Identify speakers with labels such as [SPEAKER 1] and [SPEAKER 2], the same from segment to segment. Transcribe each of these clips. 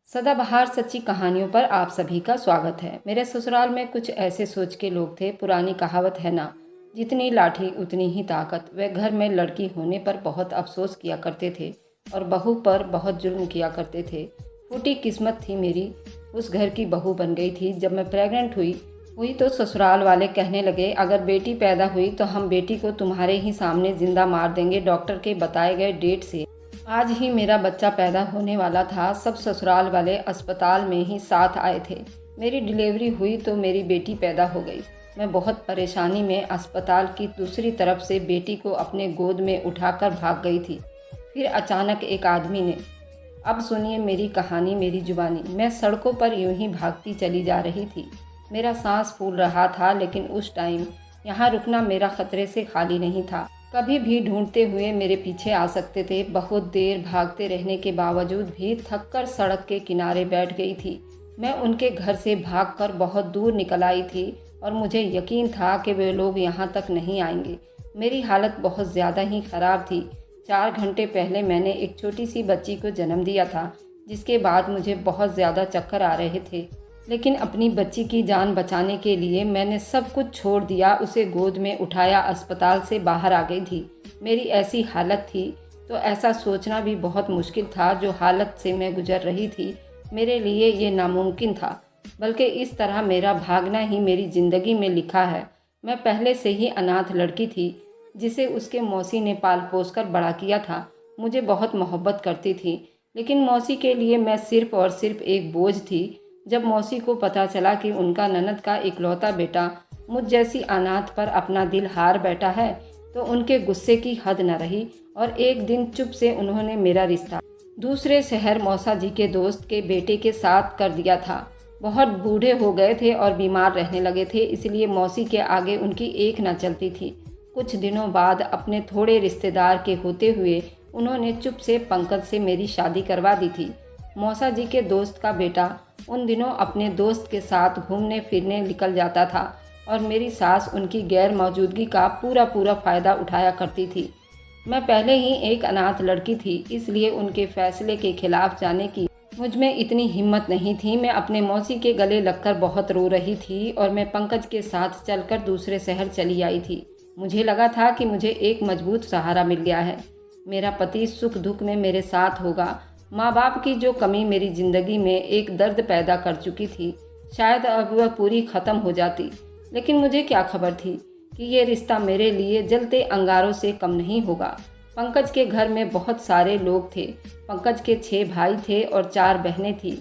[SPEAKER 1] सदाबहार सच्ची कहानियों पर आप सभी का स्वागत है। मेरे ससुराल में कुछ ऐसे सोच के लोग थे। पुरानी कहावत है ना, जितनी लाठी उतनी ही ताकत। वे घर में लड़की होने पर बहुत अफसोस किया करते थे और बहू पर बहुत जुल्म किया करते थे। फूटी किस्मत थी मेरी, उस घर की बहू बन गई थी। जब मैं प्रेग्नेंट हुई तो ससुराल वाले कहने लगे, अगर बेटी पैदा हुई तो हम बेटी को तुम्हारे ही सामने जिंदा मार देंगे। डॉक्टर के बताए गए डेट से आज ही मेरा बच्चा पैदा होने वाला था। सब ससुराल वाले अस्पताल में ही साथ आए थे। मेरी डिलीवरी हुई तो मेरी बेटी पैदा हो गई। मैं बहुत परेशानी में अस्पताल की दूसरी तरफ से बेटी को अपने गोद में उठाकर भाग गई थी। फिर अचानक एक आदमी ने, अब सुनिए मेरी कहानी मेरी जुबानी। मैं सड़कों पर यूं ही भागती चली जा रही थी। मेरा सांस फूल रहा था, लेकिन उस टाइम यहाँ रुकना मेरा खतरे से खाली नहीं था। कभी भी ढूंढते हुए मेरे पीछे आ सकते थे। बहुत देर भागते रहने के बावजूद भी थककर सड़क के किनारे बैठ गई थी। मैं उनके घर से भागकर बहुत दूर निकल आई थी और मुझे यकीन था कि वे लोग यहाँ तक नहीं आएंगे। मेरी हालत बहुत ज़्यादा ही ख़राब थी। 4 घंटे पहले मैंने एक छोटी सी बच्ची को जन्म दिया था, जिसके बाद मुझे बहुत ज़्यादा चक्कर आ रहे थे। लेकिन अपनी बच्ची की जान बचाने के लिए मैंने सब कुछ छोड़ दिया। उसे गोद में उठाया, अस्पताल से बाहर आ गई थी। मेरी ऐसी हालत थी तो ऐसा सोचना भी बहुत मुश्किल था। जो हालत से मैं गुजर रही थी, मेरे लिए ये नामुमकिन था, बल्कि इस तरह मेरा भागना ही मेरी ज़िंदगी में लिखा है। मैं पहले से ही अनाथ लड़की थी, जिसे उसके मौसी ने पाल पोस कर बड़ा किया था। मुझे बहुत मोहब्बत करती थी, लेकिन मौसी के लिए मैं सिर्फ़ और सिर्फ एक बोझ थी। जब मौसी को पता चला कि उनका ननद का इकलौता बेटा मुझ जैसी अनाथ पर अपना दिल हार बैठा है, तो उनके गुस्से की हद न रही और एक दिन चुप से उन्होंने मेरा रिश्ता दूसरे शहर मौसा जी के दोस्त के बेटे के साथ कर दिया था। बहुत बूढ़े हो गए थे और बीमार रहने लगे थे, इसलिए मौसी के आगे उनकी एक न चलती थी। कुछ दिनों बाद अपने थोड़े रिश्तेदार के होते हुए उन्होंने चुप से पंकज से मेरी शादी करवा दी थी। मौसा जी के दोस्त का बेटा उन दिनों अपने दोस्त के साथ घूमने फिरने निकल जाता था और मेरी सास उनकी गैर मौजूदगी का पूरा फ़ायदा उठाया करती थी। मैं पहले ही एक अनाथ लड़की थी, इसलिए उनके फैसले के खिलाफ जाने की मुझ में इतनी हिम्मत नहीं थी। मैं अपने मौसी के गले लगकर बहुत रो रही थी और मैं पंकज के साथ चलकर दूसरे शहर चली आई थी। मुझे लगा था कि मुझे एक मजबूत सहारा मिल गया है। मेरा पति सुख दुख में मेरे साथ होगा। माँ बाप की जो कमी मेरी ज़िंदगी में एक दर्द पैदा कर चुकी थी, शायद अब वह पूरी ख़त्म हो जाती। लेकिन मुझे क्या खबर थी कि ये रिश्ता मेरे लिए जलते अंगारों से कम नहीं होगा। पंकज के घर में बहुत सारे लोग थे। पंकज के 6 भाई थे और 4 बहनें थीं।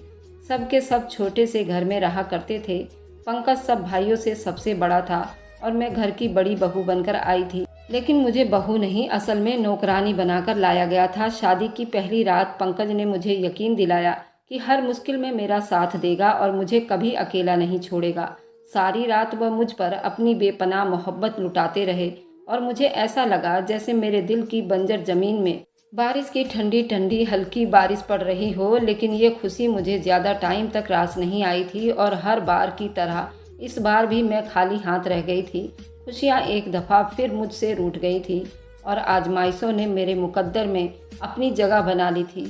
[SPEAKER 1] सब के सब छोटे से घर में रहा करते थे। पंकज सब भाइयों से सबसे बड़ा था और मैं घर की बड़ी बहू बनकर आई थी। लेकिन मुझे बहू नहीं, असल में नौकरानी बनाकर लाया गया था। शादी की पहली रात पंकज ने मुझे यकीन दिलाया कि हर मुश्किल में मेरा साथ देगा और मुझे कभी अकेला नहीं छोड़ेगा। सारी रात वह मुझ पर अपनी बेपनाह मोहब्बत लुटाते रहे और मुझे ऐसा लगा जैसे मेरे दिल की बंजर ज़मीन में बारिश की ठंडी ठंडी हल्की बारिश पड़ रही हो। लेकिन ये खुशी मुझे ज़्यादा टाइम तक रास नहीं आई थी और हर बार की तरह इस बार भी मैं खाली हाथ रह गई थी। खुशियाँ एक दफ़ा फिर मुझसे रूठ गई थी और आजमाइशों ने मेरे मुकद्दर में अपनी जगह बना ली थी।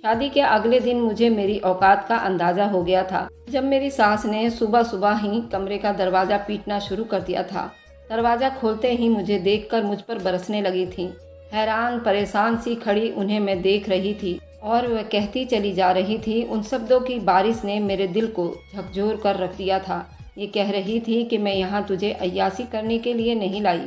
[SPEAKER 1] शादी के अगले दिन मुझे मेरी औकात का अंदाज़ा हो गया था, जब मेरी सास ने सुबह सुबह ही कमरे का दरवाज़ा पीटना शुरू कर दिया था। दरवाज़ा खोलते ही मुझे देखकर मुझ पर बरसने लगी थी। हैरान परेशान सी खड़ी उन्हें मैं देख रही थी और वह कहती चली जा रही थी। उन शब्दों की बारिश ने मेरे दिल को झकझोर कर रख दिया था। ये कह रही थी कि मैं यहाँ तुझे अय्यासी करने के लिए नहीं लाई।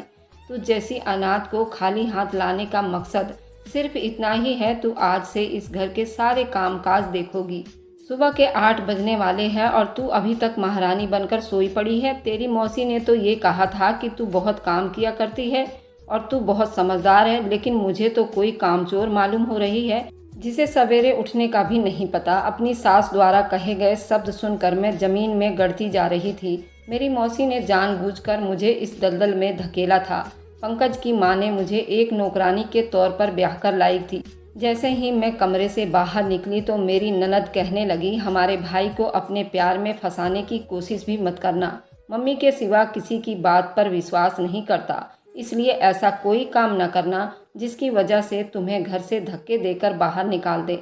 [SPEAKER 1] तुझ जैसी अनाथ को खाली हाथ लाने का मकसद सिर्फ इतना ही है, तू आज से इस घर के सारे कामकाज देखोगी। सुबह के 8 बजने वाले हैं और तू अभी तक महारानी बनकर सोई पड़ी है। तेरी मौसी ने तो ये कहा था कि तू बहुत काम किया करती है और तू बहुत समझदार है, लेकिन मुझे तो कोई कामचोर मालूम हो रही है, जिसे सवेरे उठने का भी नहीं पता। अपनी सास द्वारा कहे गए शब्द सुनकर मैं ज़मीन में गड़ती जा रही थी। मेरी मौसी ने जानबूझकर मुझे इस दलदल में धकेला था। पंकज की माँ ने मुझे एक नौकरानी के तौर पर ब्याह कर लाई थी। जैसे ही मैं कमरे से बाहर निकली तो मेरी ननद कहने लगी, हमारे भाई को अपने प्यार में फंसाने की कोशिश भी मत करना। मम्मी के सिवा किसी की बात पर विश्वास नहीं करता, इसलिए ऐसा कोई काम न करना जिसकी वजह से तुम्हें घर से धक्के देकर बाहर निकाल दे।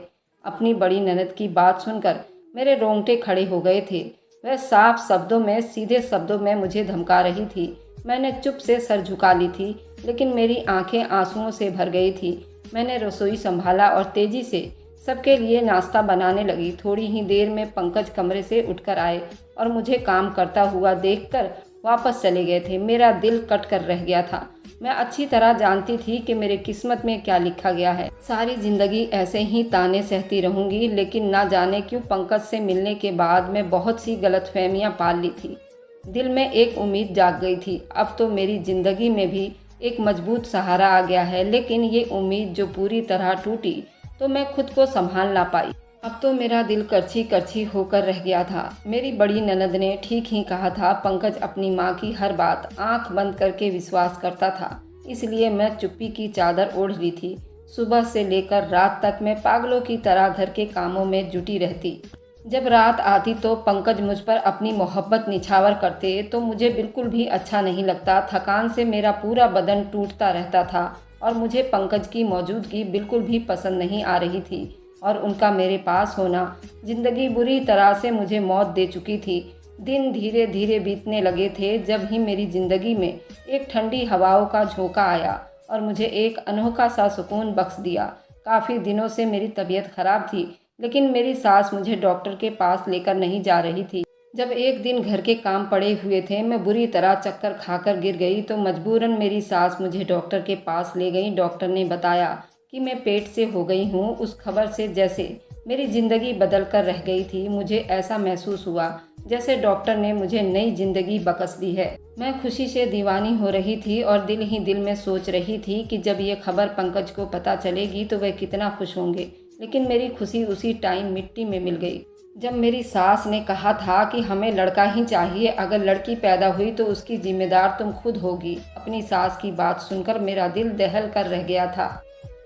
[SPEAKER 1] अपनी बड़ी ननद की बात सुनकर मेरे रोंगटे खड़े हो गए थे। वह साफ शब्दों में, सीधे शब्दों में मुझे धमका रही थी। मैंने चुप से सर झुका ली थी, लेकिन मेरी आंखें आंसुओं से भर गई थी। मैंने रसोई संभाला और तेजी से सबके लिए नाश्ता बनाने लगी। थोड़ी ही देर में पंकज कमरे से उठकर आए और मुझे काम करता हुआ देखकर वापस चले गए थे। मेरा दिल कट कर रह गया था। मैं अच्छी तरह जानती थी कि मेरे किस्मत में क्या लिखा गया है। सारी जिंदगी ऐसे ही ताने सहती रहूंगी, लेकिन ना जाने क्यों पंकज से मिलने के बाद मैं बहुत सी गलतफहमियां पाल ली थी। दिल में एक उम्मीद जाग गई थी। अब तो मेरी जिंदगी में भी एक मजबूत सहारा आ गया है, लेकिन ये उम्मीद जो पूरी तरह टूटी तो मैं खुद को संभाल ना पाई। अब तो मेरा दिल करछी करछी होकर रह गया था। मेरी बड़ी ननद ने ठीक ही कहा था, पंकज अपनी माँ की हर बात आंख बंद करके विश्वास करता था। इसलिए मैं चुप्पी की चादर ओढ़ ली थी। सुबह से लेकर रात तक मैं पागलों की तरह घर के कामों में जुटी रहती। जब रात आती तो पंकज मुझ पर अपनी मोहब्बत निछावर करते तो मुझे बिल्कुल भी अच्छा नहीं लगता। थकान से मेरा पूरा बदन टूटता रहता था और मुझे पंकज की मौजूदगी बिल्कुल भी पसंद नहीं आ रही थी और उनका मेरे पास होना जिंदगी बुरी तरह से मुझे मौत दे चुकी थी। दिन धीरे धीरे बीतने लगे थे जब ही मेरी जिंदगी में एक ठंडी हवाओं का झोंका आया और मुझे एक अनोखा सा सुकून बख्श दिया। काफ़ी दिनों से मेरी तबीयत खराब थी, लेकिन मेरी सास मुझे डॉक्टर के पास लेकर नहीं जा रही थी। जब एक दिन घर के काम पड़े हुए थे, मैं बुरी तरह चक्कर खाकर गिर गई तो मजबूरन मेरी सास मुझे डॉक्टर के पास ले गई। डॉक्टर ने बताया कि मैं पेट से हो गई हूँ। उस खबर से जैसे मेरी ज़िंदगी बदल कर रह गई थी। मुझे ऐसा महसूस हुआ जैसे डॉक्टर ने मुझे नई ज़िंदगी बख्श दी है। मैं खुशी से दीवानी हो रही थी और दिल ही दिल में सोच रही थी कि जब ये खबर पंकज को पता चलेगी तो वह कितना खुश होंगे। लेकिन मेरी खुशी उसी टाइम मिट्टी में मिल गई जब मेरी सास ने कहा था कि हमें लड़का ही चाहिए, अगर लड़की पैदा हुई तो उसकी जिम्मेदार तुम खुद होगी। अपनी सास की बात सुनकर मेरा दिल दहल कर रह गया था।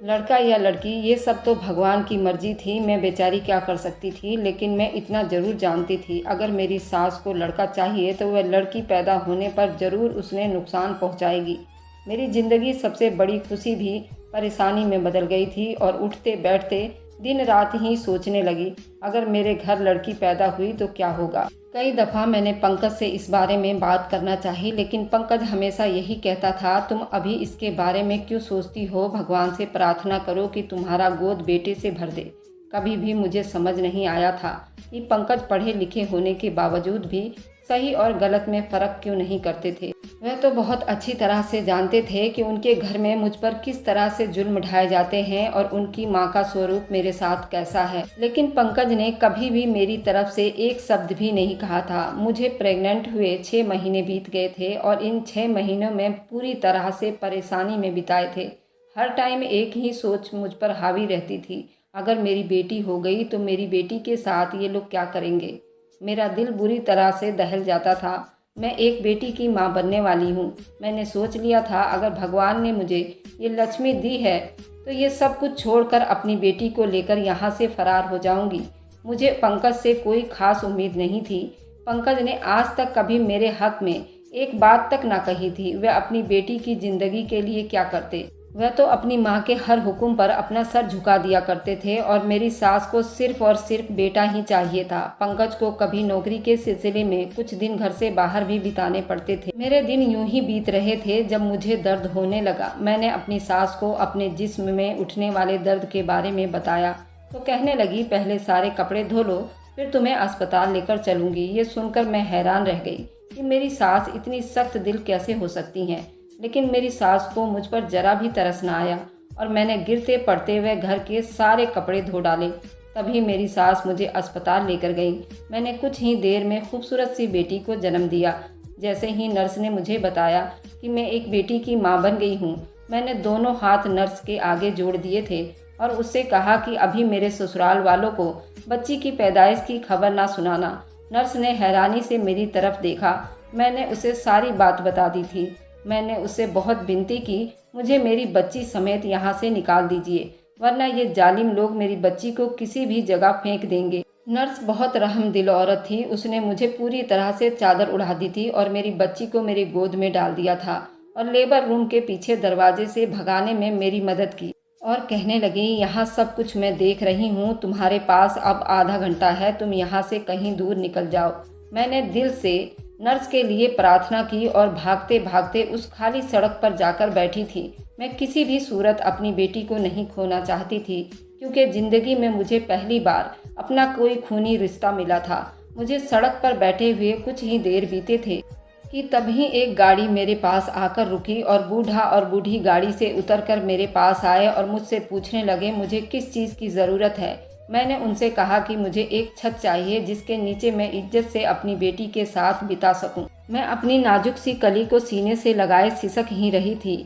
[SPEAKER 1] लड़का या लड़की ये सब तो भगवान की मर्जी थी, मैं बेचारी क्या कर सकती थी। लेकिन मैं इतना ज़रूर जानती थी, अगर मेरी सास को लड़का चाहिए तो वह लड़की पैदा होने पर ज़रूर उसने नुकसान पहुंचाएगी। मेरी ज़िंदगी सबसे बड़ी खुशी भी परेशानी में बदल गई थी और उठते बैठते दिन रात ही सोचने लगी, अगर मेरे घर लड़की पैदा हुई तो क्या होगा। कई दफ़ा मैंने पंकज से इस बारे में बात करना चाही, लेकिन पंकज हमेशा यही कहता था, तुम अभी इसके बारे में क्यों सोचती हो, भगवान से प्रार्थना करो कि तुम्हारा गोद बेटे से भर दे। कभी भी मुझे समझ नहीं आया था कि पंकज पढ़े लिखे होने के बावजूद भी सही और गलत में फ़र्क क्यों नहीं करते थे। वह तो बहुत अच्छी तरह से जानते थे कि उनके घर में मुझ पर किस तरह से जुल्म ढाए जाते हैं और उनकी माँ का स्वरूप मेरे साथ कैसा है। लेकिन पंकज ने कभी भी मेरी तरफ से एक शब्द भी नहीं कहा था। मुझे प्रेग्नेंट हुए 6 महीने बीत गए थे और इन 6 महीनों में पूरी तरह से परेशानी में बिताए थे। हर टाइम एक ही सोच मुझ पर हावी रहती थी, अगर मेरी बेटी हो गई तो मेरी बेटी के साथ ये लोग क्या करेंगे। मेरा दिल बुरी तरह से दहल जाता था। मैं एक बेटी की माँ बनने वाली हूँ। मैंने सोच लिया था, अगर भगवान ने मुझे ये लक्ष्मी दी है तो ये सब कुछ छोड़कर अपनी बेटी को लेकर यहाँ से फरार हो जाऊँगी। मुझे पंकज से कोई खास उम्मीद नहीं थी। पंकज ने आज तक कभी मेरे हक में एक बात तक ना कही थी। वह अपनी बेटी की ज़िंदगी के लिए क्या करते। वह तो अपनी माँ के हर हुक्म पर अपना सर झुका दिया करते थे और मेरी सास को सिर्फ और सिर्फ बेटा ही चाहिए था। पंकज को कभी नौकरी के सिलसिले में कुछ दिन घर से बाहर भी बिताने पड़ते थे। मेरे दिन यूं ही बीत रहे थे। जब मुझे दर्द होने लगा, मैंने अपनी सास को अपने जिस्म में उठने वाले दर्द के बारे में बताया तो कहने लगी, पहले सारे कपड़े धो लो, फिर तुम्हें अस्पताल लेकर चलूँगी। ये सुनकर मैं हैरान रह गई कि मेरी सास इतनी सख्त दिल कैसे हो सकती हैं। लेकिन मेरी सास को मुझ पर जरा भी तरस ना आया और मैंने गिरते पड़ते हुए घर के सारे कपड़े धो डाले। तभी मेरी सास मुझे अस्पताल लेकर गई। मैंने कुछ ही देर में खूबसूरत सी बेटी को जन्म दिया। जैसे ही नर्स ने मुझे बताया कि मैं एक बेटी की माँ बन गई हूँ, मैंने दोनों हाथ नर्स के आगे जोड़ दिए थे और उससे कहा कि अभी मेरे ससुराल वालों को बच्ची की पैदाइश की खबर ना सुनाना। नर्स ने हैरानी से मेरी तरफ देखा। मैंने उसे सारी बात बता दी थी। मैंने उससे बहुत विनती की, मुझे मेरी बच्ची समेत यहाँ से निकाल दीजिए, वरना ये जालिम लोग मेरी बच्ची को किसी भी जगह फेंक देंगे। नर्स बहुत रहमदिल औरत थी। उसने मुझे पूरी तरह से चादर उड़ा दी थी और मेरी बच्ची को मेरी गोद में डाल दिया था और लेबर रूम के पीछे दरवाजे से भगाने में मेरी मदद की। और कहने लगी, यहाँ सब कुछ मैं देख रही हूँ, तुम्हारे पास अब आधा घंटा है, तुम यहाँ से कहीं दूर निकल जाओ। मैंने दिल से नर्स के लिए प्रार्थना की और भागते भागते उस खाली सड़क पर जाकर बैठी थी। मैं किसी भी सूरत अपनी बेटी को नहीं खोना चाहती थी, क्योंकि ज़िंदगी में मुझे पहली बार अपना कोई खूनी रिश्ता मिला था। मुझे सड़क पर बैठे हुए कुछ ही देर बीते थे कि तभी एक गाड़ी मेरे पास आकर रुकी और बूढ़ा और बूढ़ी गाड़ी से उतरकर मेरे पास आए और मुझसे पूछने लगे मुझे किस चीज़ की ज़रूरत है। मैंने उनसे कहा कि मुझे एक छत चाहिए जिसके नीचे मैं इज्जत से अपनी बेटी के साथ बिता सकूं। मैं अपनी नाजुक सी कली को सीने से लगाए सिसक ही रही थी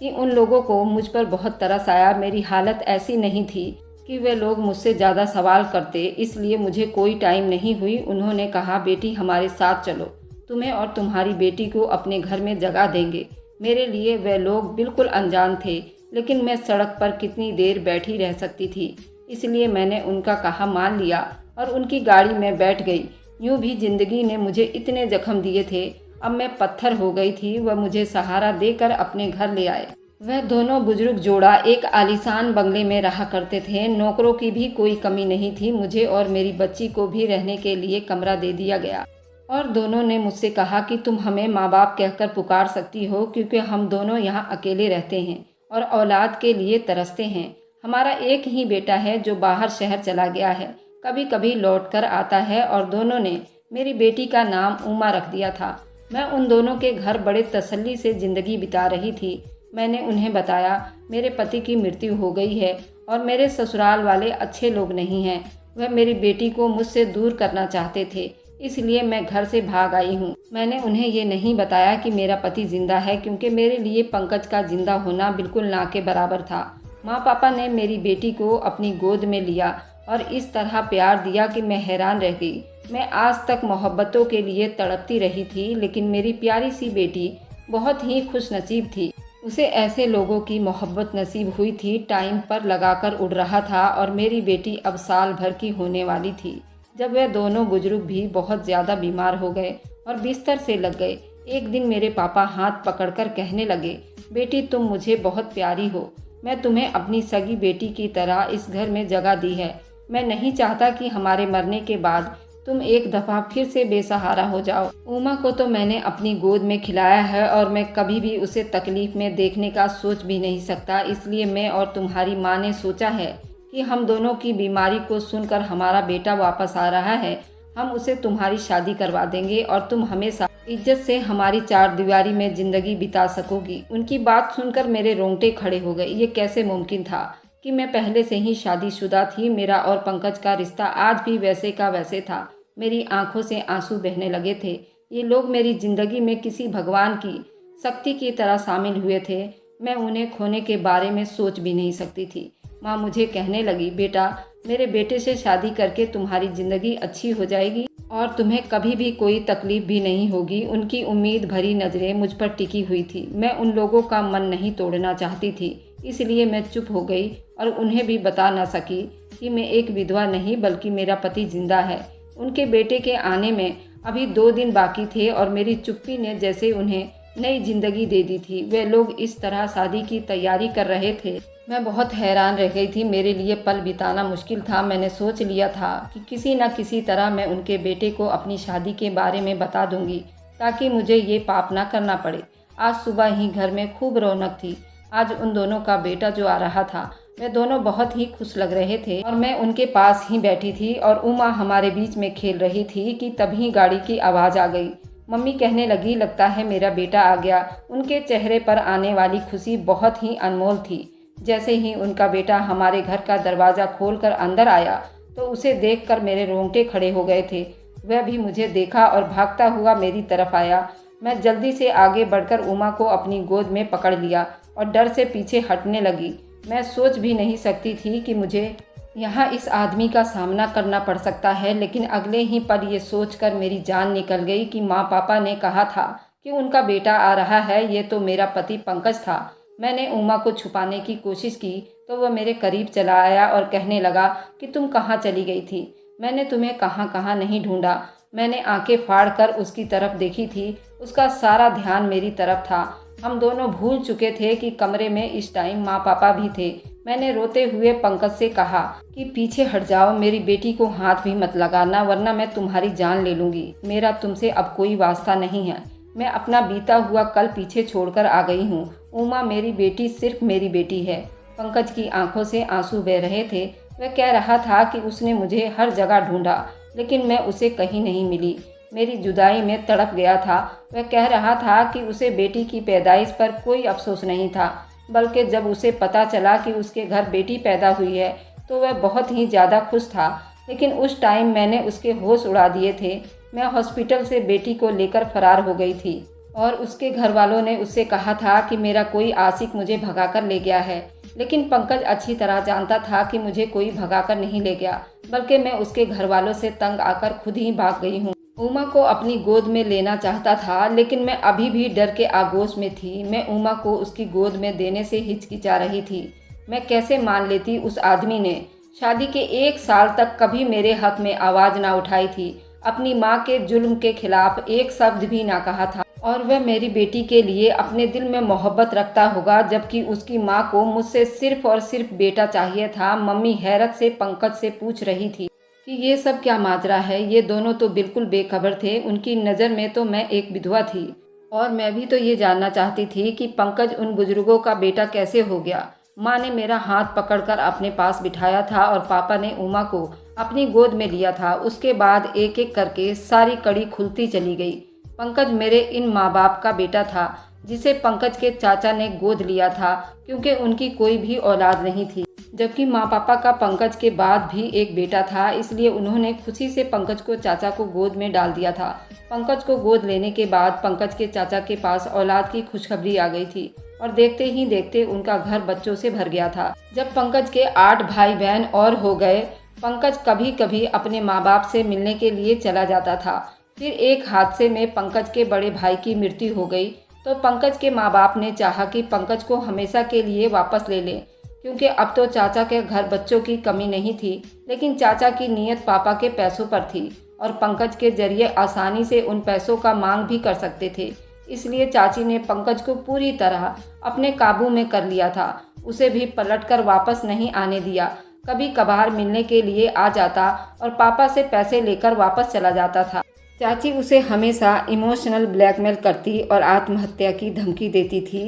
[SPEAKER 1] कि उन लोगों को मुझ पर बहुत तरस आया। मेरी हालत ऐसी नहीं थी कि वे लोग मुझसे ज़्यादा सवाल करते, इसलिए मुझे कोई टाइम नहीं हुई। उन्होंने कहा, बेटी हमारे साथ चलो, तुम्हें और तुम्हारी बेटी को अपने घर में जगह देंगे। मेरे लिए वे लोग बिल्कुल अनजान थे, लेकिन मैं सड़क पर कितनी देर बैठी रह सकती थी, इसलिए मैंने उनका कहा मान लिया और उनकी गाड़ी में बैठ गई। यूँ भी जिंदगी ने मुझे इतने जख्म दिए थे, अब मैं पत्थर हो गई थी। वह मुझे सहारा देकर अपने घर ले आए। वह दोनों बुजुर्ग जोड़ा एक आलीशान बंगले में रहा करते थे। नौकरों की भी कोई कमी नहीं थी। मुझे और मेरी बच्ची को भी रहने के लिए कमरा दे दिया गया और दोनों ने मुझसे कहा कि तुम हमें माँ बाप कहकर पुकार सकती हो, क्योंकि हम दोनों यहाँ अकेले रहते हैं और औलाद के लिए तरसते हैं। हमारा एक ही बेटा है जो बाहर शहर चला गया है, कभी कभी लौट कर आता है। और दोनों ने मेरी बेटी का नाम उमा रख दिया था। मैं उन दोनों के घर बड़े तसल्ली से ज़िंदगी बिता रही थी। मैंने उन्हें बताया मेरे पति की मृत्यु हो गई है और मेरे ससुराल वाले अच्छे लोग नहीं हैं। वह मेरी बेटी को मुझसे दूर करना चाहते थे, इसलिए मैं घर से भाग आई हूँ। मैंने उन्हें ये नहीं बताया कि मेरा पति जिंदा है, क्योंकि मेरे लिए पंकज का जिंदा होना बिल्कुल ना के बराबर था। माँ पापा ने मेरी बेटी को अपनी गोद में लिया और इस तरह प्यार दिया कि मैं हैरान रह गई। मैं आज तक मोहब्बतों के लिए तड़पती रही थी, लेकिन मेरी प्यारी सी बेटी बहुत ही खुशनसीब थी। उसे ऐसे लोगों की मोहब्बत नसीब हुई थी। टाइम पर लगाकर उड़ रहा था और मेरी बेटी अब साल भर की होने वाली थी जब वे दोनों बुजुर्ग भी बहुत ज़्यादा बीमार हो गए और बिस्तर से लग गए। एक दिन मेरे पापा हाथ पकड़कर कहने लगे, बेटी तुम मुझे बहुत प्यारी हो, मैं तुम्हें अपनी सगी बेटी की तरह इस घर में जगह दी है। मैं नहीं चाहता कि हमारे मरने के बाद तुम एक दफ़ा फिर से बेसहारा हो जाओ। उमा को तो मैंने अपनी गोद में खिलाया है और मैं कभी भी उसे तकलीफ में देखने का सोच भी नहीं सकता। इसलिए मैं और तुम्हारी माँ ने सोचा है कि हम दोनों की बीमारी को सुनकर हमारा बेटा वापस आ रहा है, हम उसे तुम्हारी शादी करवा देंगे और तुम हमेशा इज्जत से हमारी चार दीवारी में ज़िंदगी बिता सकोगी। उनकी बात सुनकर मेरे रोंगटे खड़े हो गए। ये कैसे मुमकिन था कि मैं पहले से ही शादीशुदा थी। मेरा और पंकज का रिश्ता आज भी वैसे का वैसे था। मेरी आंखों से आंसू बहने लगे थे। ये लोग मेरी ज़िंदगी में किसी भगवान की शक्ति की तरह शामिल हुए थे। मैं उन्हें खोने के बारे में सोच भी नहीं सकती थी। माँ मुझे कहने लगी, बेटा मेरे बेटे से शादी करके तुम्हारी ज़िंदगी अच्छी हो जाएगी और तुम्हें कभी भी कोई तकलीफ़ भी नहीं होगी। उनकी उम्मीद भरी नज़रें मुझ पर टिकी हुई थी। मैं उन लोगों का मन नहीं तोड़ना चाहती थी, इसलिए मैं चुप हो गई और उन्हें भी बता ना सकी कि मैं एक विधवा नहीं बल्कि मेरा पति जिंदा है। उनके बेटे के आने में अभी 2 दिन बाकी थे और मेरी चुप्पी ने जैसे उन्हें नई जिंदगी दे दी थी। वे लोग इस तरह शादी की तैयारी कर रहे थे। मैं बहुत हैरान रह गई थी। मेरे लिए पल बिताना मुश्किल था। मैंने सोच लिया था कि किसी न किसी तरह मैं उनके बेटे को अपनी शादी के बारे में बता दूंगी, ताकि मुझे ये पाप ना करना पड़े। आज सुबह ही घर में खूब रौनक थी। आज उन दोनों का बेटा जो आ रहा था, वे दोनों बहुत ही खुश लग रहे थे और मैं उनके पास ही बैठी थी और उमा हमारे बीच में खेल रही थी कि तभी गाड़ी की आवाज़ आ गई। मम्मी कहने लगी, लगता है मेरा बेटा आ गया। उनके चेहरे पर आने वाली खुशी बहुत ही अनमोल थी। जैसे ही उनका बेटा हमारे घर का दरवाज़ा खोलकर अंदर आया तो उसे देखकर मेरे रोंगटे खड़े हो गए थे। वह भी मुझे देखा और भागता हुआ मेरी तरफ आया। मैं जल्दी से आगे बढ़कर उमा को अपनी गोद में पकड़ लिया और डर से पीछे हटने लगी। मैं सोच भी नहीं सकती थी कि मुझे यहाँ इस आदमी का सामना करना पड़ सकता है, लेकिन अगले ही पल ये सोचकर मेरी जान निकल गई कि माँ पापा ने कहा था कि उनका बेटा आ रहा है। ये तो मेरा पति पंकज था। मैंने उमा को छुपाने की कोशिश की तो वह मेरे करीब चला आया और कहने लगा कि तुम कहाँ चली गई थी? मैंने तुम्हें कहाँ कहाँ नहीं ढूंढा। मैंने आंखें फाड़ कर उसकी तरफ देखी थी। उसका सारा ध्यान मेरी तरफ था। हम दोनों भूल चुके थे कि कमरे में इस टाइम माँ पापा भी थे। मैंने रोते हुए पंकज से कहा कि पीछे हट जाओ, मेरी बेटी को हाथ भी मत लगाना वरना मैं तुम्हारी जान ले लूँगी। मेरा तुमसे अब कोई वास्ता नहीं है। मैं अपना बीता हुआ कल पीछे छोड़कर आ गई हूँ। उमा मेरी बेटी सिर्फ मेरी बेटी है। पंकज की आंखों से आंसू बह रहे थे। वह कह रहा था कि उसने मुझे हर जगह ढूंढा लेकिन मैं उसे कहीं नहीं मिली। मेरी जुदाई में तड़प गया था। वह कह रहा था कि उसे बेटी की पैदाइश पर कोई अफसोस नहीं था, बल्कि जब उसे पता चला कि उसके घर बेटी पैदा हुई है तो वह बहुत ही ज़्यादा खुश था। लेकिन उस टाइम मैंने उसके होश उड़ा दिए थे। मैं हॉस्पिटल से बेटी को लेकर फरार हो गई थी और उसके घर वालों ने उससे कहा था कि मेरा कोई आशिक मुझे भगाकर ले गया है। लेकिन पंकज अच्छी तरह जानता था कि मुझे कोई भगाकर नहीं ले गया, बल्कि मैं उसके घर वालों से तंग आकर खुद ही भाग गई हूँ। उमा को अपनी गोद में लेना चाहता था लेकिन मैं अभी भी डर के आगोश में थी। मैं उमा को उसकी गोद में देने से हिचकिचा रही थी। मैं कैसे मान लेती उस आदमी ने शादी के 1 साल तक कभी मेरे हक में आवाज़ ना उठाई थी, अपनी माँ के जुल्म के खिलाफ एक शब्द भी ना कहा था। और वह मेरी बेटी के लिए अपने दिल में मोहब्बत रखता होगा जबकि उसकी माँ को मुझसे सिर्फ और सिर्फ बेटा चाहिए था। मम्मी हैरत से पंकज से पूछ रही थी कि ये सब क्या माजरा है। ये दोनों तो बिल्कुल बेखबर थे। उनकी नज़र में तो मैं एक विधवा थी और मैं भी तो ये जानना चाहती थी कि पंकज उन बुजुर्गों का बेटा कैसे हो गया। माँ ने मेरा हाथ पकड़कर अपने पास बिठाया था और पापा ने उमा को अपनी गोद में लिया था। उसके बाद एक एक करके सारी कड़ी खुलती चली गई। पंकज मेरे इन माँ बाप का बेटा था जिसे पंकज के चाचा ने गोद लिया था क्योंकि उनकी कोई भी औलाद नहीं थी, जबकि माँ पापा का पंकज के बाद भी एक बेटा था। इसलिए उन्होंने खुशी से पंकज को चाचा को गोद में डाल दिया था। पंकज को गोद लेने के बाद पंकज के चाचा के पास औलाद की खुशखबरी आ गई थी और देखते ही देखते उनका घर बच्चों से भर गया था। जब पंकज के 8 भाई बहन और हो गए, पंकज कभी कभी अपने माँ बाप से मिलने के लिए चला जाता था। फिर एक हादसे में पंकज के बड़े भाई की मृत्यु हो गई तो पंकज के माँ बाप ने चाहा कि पंकज को हमेशा के लिए वापस ले लें, क्योंकि अब तो चाचा के घर बच्चों की कमी नहीं थी। लेकिन चाचा की नीयत पापा के पैसों पर थी और पंकज के जरिए आसानी से उन पैसों का मांग भी कर सकते थे। इसलिए चाची ने पंकज को पूरी तरह अपने काबू में कर लिया था। उसे भी पलटकर वापस नहीं आने दिया। कभी कभार मिलने के लिए आ जाता और पापा से पैसे लेकर वापस चला जाता था। चाची उसे हमेशा इमोशनल ब्लैकमेल करती और आत्महत्या की धमकी देती थी।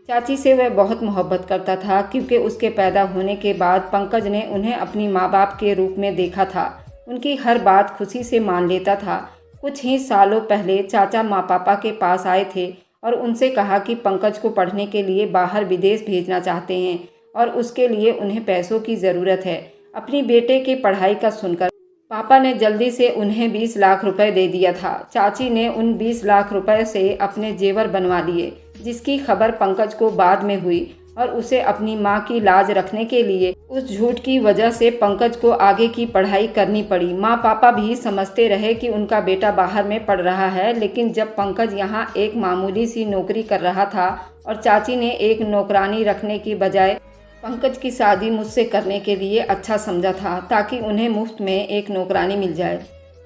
[SPEAKER 1] चाची से वह बहुत मोहब्बत करता था क्योंकि उसके पैदा होने के बाद पंकज ने उन्हें अपनी माँ बाप के रूप में देखा था। उनकी हर बात खुशी से मान लेता था। कुछ ही सालों पहले चाचा माँ पापा के पास आए थे और उनसे कहा कि पंकज को पढ़ने के लिए बाहर विदेश भेजना चाहते हैं और उसके लिए उन्हें पैसों की ज़रूरत है। अपनी बेटे की पढ़ाई का सुनकर पापा ने जल्दी से उन्हें 20 लाख रुपए दे दिया था। चाची ने उन 20 लाख रुपए से अपने जेवर बनवा लिए, जिसकी खबर पंकज को बाद में हुई और उसे अपनी मां की लाज रखने के लिए उस झूठ की वजह से पंकज को आगे की पढ़ाई करनी पड़ी। मां पापा भी समझते रहे कि उनका बेटा बाहर में पढ़ रहा है, लेकिन जब पंकज यहाँ एक मामूली सी नौकरी कर रहा था और चाची ने एक नौकरानी रखने की बजाय पंकज की शादी मुझसे करने के लिए अच्छा समझा था ताकि उन्हें मुफ्त में एक नौकरानी मिल जाए।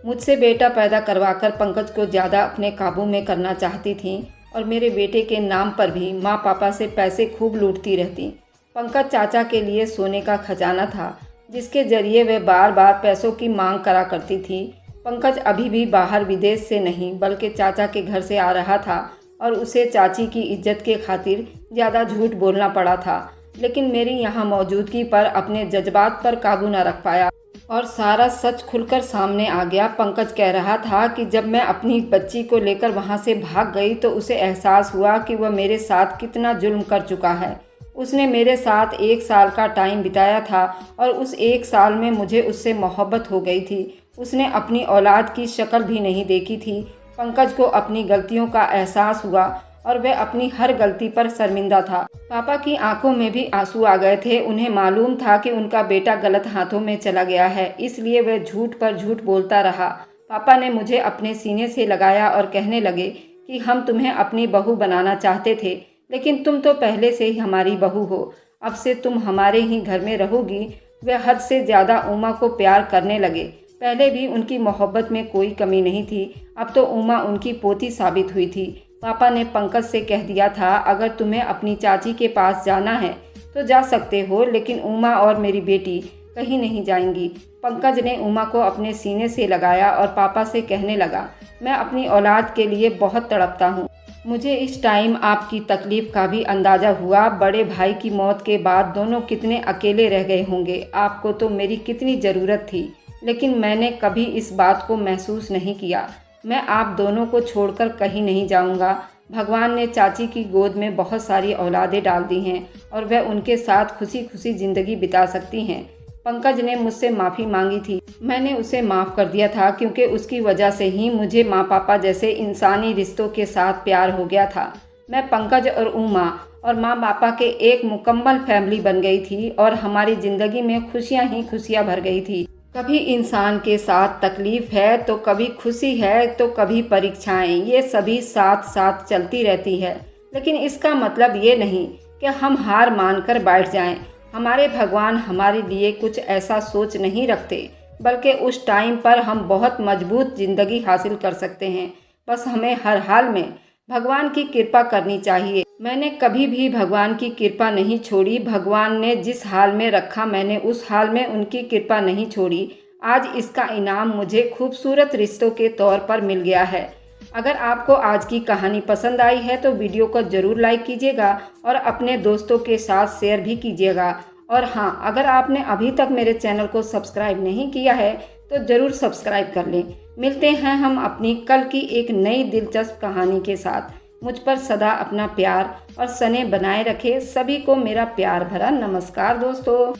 [SPEAKER 1] मुझसे बेटा पैदा करवाकर पंकज को ज़्यादा अपने काबू में करना चाहती थी और मेरे बेटे के नाम पर भी माँ पापा से पैसे खूब लूटती रहती। पंकज चाचा के लिए सोने का खजाना था जिसके जरिए वह बार बार पैसों की मांग करा करती थी। पंकज अभी भी बाहर विदेश से नहीं बल्कि चाचा के घर से आ रहा था और उसे चाची की इज्जत के खातिर ज़्यादा झूठ बोलना पड़ा था। लेकिन मेरी यहाँ मौजूदगी पर अपने जज्बात पर काबू न रख पाया और सारा सच खुलकर सामने आ गया। पंकज कह रहा था कि जब मैं अपनी बच्ची को लेकर वहाँ से भाग गई तो उसे एहसास हुआ कि वह मेरे साथ कितना जुल्म कर चुका है। उसने मेरे साथ 1 साल का टाइम बिताया था और उस 1 साल में मुझे उससे मोहब्बत हो गई थी। उसने अपनी औलाद की शक्ल भी नहीं देखी थी। पंकज को अपनी गलतियों का एहसास हुआ और वह अपनी हर गलती पर शर्मिंदा था। पापा की आंखों में भी आंसू आ गए थे। उन्हें मालूम था कि उनका बेटा गलत हाथों में चला गया है, इसलिए वह झूठ पर झूठ बोलता रहा। पापा ने मुझे अपने सीने से लगाया और कहने लगे कि हम तुम्हें अपनी बहू बनाना चाहते थे, लेकिन तुम तो पहले से ही हमारी बहू हो। अब से तुम हमारे ही घर में रहोगी। वह हद से ज़्यादा उमा को प्यार करने लगे। पहले भी उनकी मोहब्बत में कोई कमी नहीं थी, अब तो उमा उनकी पोती साबित हुई थी। पापा ने पंकज से कह दिया था, अगर तुम्हें अपनी चाची के पास जाना है तो तो जा सकते हो, लेकिन उमा और मेरी बेटी कहीं नहीं जाएंगी। पंकज ने उमा को अपने सीने से लगाया और पापा से कहने लगा, मैं अपनी औलाद के लिए बहुत तड़पता हूँ। मुझे इस टाइम आपकी तकलीफ़ का भी अंदाज़ा हुआ। बड़े भाई की मौत के बाद दोनों कितने अकेले रह गए होंगे। आपको तो मेरी कितनी ज़रूरत थी, लेकिन मैंने कभी इस बात को महसूस नहीं किया। मैं आप दोनों को छोड़कर कहीं नहीं जाऊंगा। भगवान ने चाची की गोद में बहुत सारी औलादें डाल दी हैं और वह उनके साथ खुशी खुशी ज़िंदगी बिता सकती हैं। पंकज ने मुझसे माफ़ी मांगी थी, मैंने उसे माफ़ कर दिया था, क्योंकि उसकी वजह से ही मुझे माँ पापा जैसे इंसानी रिश्तों के साथ प्यार हो गया था। मैं पंकज और उमा और माँ पापा के एक मुकम्मल फैमिली बन गई थी और हमारी ज़िंदगी में खुशियाँ ही खुशियाँ भर गई थी। कभी इंसान के साथ तकलीफ़ है तो कभी खुशी है तो कभी परीक्षाएं, ये सभी साथ साथ चलती रहती है। लेकिन इसका मतलब ये नहीं कि हम हार मानकर बैठ जाएं। हमारे भगवान हमारे लिए कुछ ऐसा सोच नहीं रखते, बल्कि उस टाइम पर हम बहुत मजबूत ज़िंदगी हासिल कर सकते हैं। बस हमें हर हाल में भगवान की कृपा करनी चाहिए। मैंने कभी भी भगवान की कृपा नहीं छोड़ी। भगवान ने जिस हाल में रखा, मैंने उस हाल में उनकी कृपा नहीं छोड़ी। आज इसका इनाम मुझे खूबसूरत रिश्तों के तौर पर मिल गया है। अगर आपको आज की कहानी पसंद आई है तो वीडियो को ज़रूर लाइक कीजिएगा और अपने दोस्तों के साथ शेयर भी कीजिएगा। और हाँ, अगर आपने अभी तक मेरे चैनल को सब्सक्राइब नहीं किया है तो ज़रूर सब्सक्राइब कर लें। मिलते हैं हम अपनी कल की एक नई दिलचस्प कहानी के साथ। मुझ पर सदा अपना प्यार और स्नेह बनाए रखे। सभी को मेरा प्यार भरा नमस्कार दोस्तों।